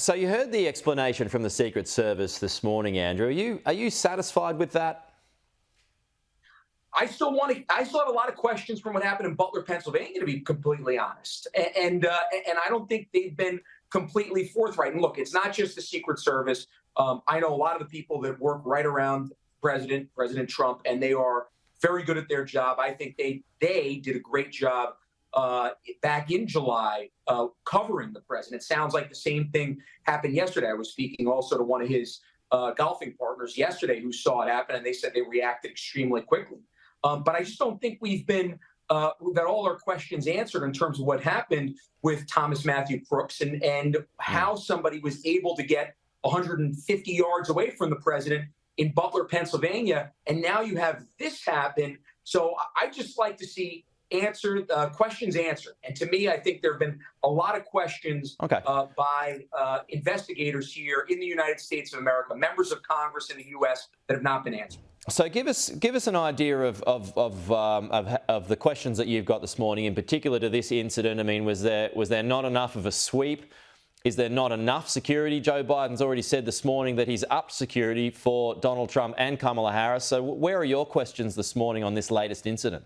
So you heard the explanation from the Secret Service this morning, Andrew. Are you satisfied with that? I still have a lot of questions from what happened in Butler, Pennsylvania, to be completely honest. And I don't think they've been completely forthright. And look, it's not just the Secret Service. I know a lot of the people that work right around President Trump, and they are very good at their job. I think they did a great job back in July covering the president. It sounds like the same thing happened yesterday. I was speaking also to one of his golfing partners yesterday who saw it happen, and they said they reacted extremely quickly. But I just don't think we've got all our questions answered in terms of what happened with Thomas Matthew Crooks and how somebody was able to get 150 yards away from the president in Butler, Pennsylvania, and now you have this happen. So I just like to see questions answered. And to me, I think there have been a lot of questions by investigators here in the United States of America, members of Congress in the U.S. that have not been answered. So give us an idea of the questions that you've got this morning, in particular to this incident. I mean, was there not enough of a sweep? Is there not enough security? Joe Biden's already said this morning that he's upped security for Donald Trump and Kamala Harris. So where are your questions this morning on this latest incident?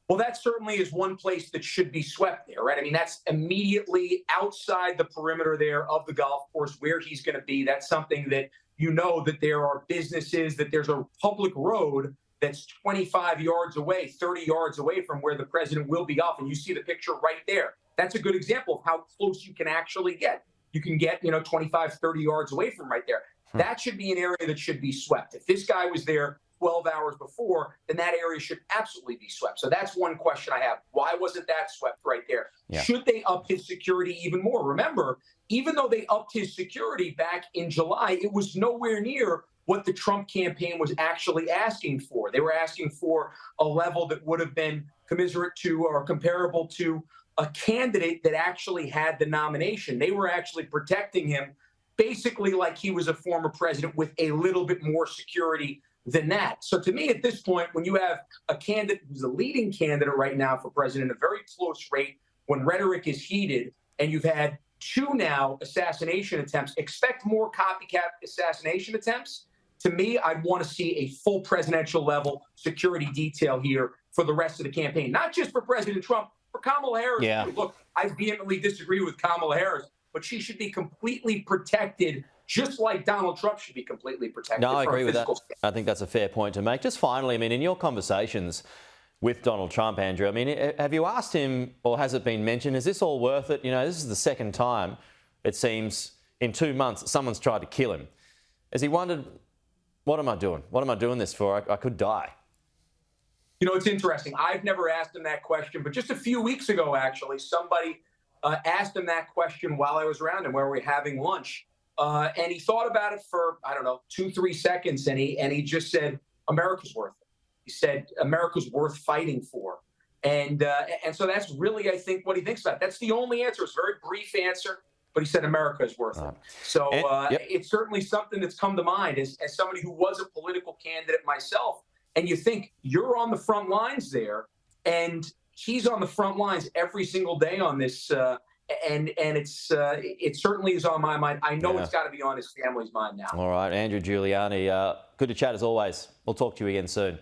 Well, that certainly is one place that should be swept there, right? I mean, that's immediately outside the perimeter there of the golf course where he's going to be. That's something that that there are businesses, that there's a public road that's 25 yards away, 30 yards away from where the president will be golfing. You see the picture right there. That's a good example of how close you can actually get. You can get, 25, 30 yards away from right there. That should be an area that should be swept. If this guy was there 12 hours before, then that area should absolutely be swept. So that's one question I have. Why wasn't that swept right there? Yeah. Should they up his security even more? Remember, even though they upped his security back in July, it was nowhere near what the Trump campaign was actually asking for. They were asking for a level that would have been commiserate to or comparable to a candidate that actually had the nomination. They were actually protecting him basically like he was a former president with a little bit more security than that. So to me, at this point, when you have a candidate who's a leading candidate right now for president, a very close rate, when rhetoric is heated, and you've had two now assassination attempts, expect more copycat assassination attempts. To me, I'd want to see a full presidential level security detail here for the rest of the campaign, not just for President Trump, for Kamala Harris. Yeah. Look, I vehemently disagree with Kamala Harris, but she should be completely protected, just like Donald Trump should be completely protected. No, I agree with that. I think that's a fair point to make. Just finally, I mean, in your conversations with Donald Trump, Andrew, I mean, have you asked him, or has it been mentioned, is this all worth it? This is the second time, it seems, in 2 months, someone's tried to kill him. Has he wondered, what am I doing? What am I doing this for? I could die. It's interesting. I've never asked him that question, but just a few weeks ago, actually, somebody asked him that question while I was around him, where we were having lunch. And he thought about it for, 2-3 seconds, and he just said, America's worth it. He said, America's worth fighting for. And so that's really, I think, what he thinks about it. That's the only answer. It's a very brief answer, but he said America is worth it. So it's certainly something that's come to mind as somebody who was a political candidate myself. And you think you're on the front lines there, and he's on the front lines every single day on this. And it certainly is on my mind. I know it's got to be on his family's mind now. All right, Andrew Giuliani, good to chat as always. We'll talk to you again soon.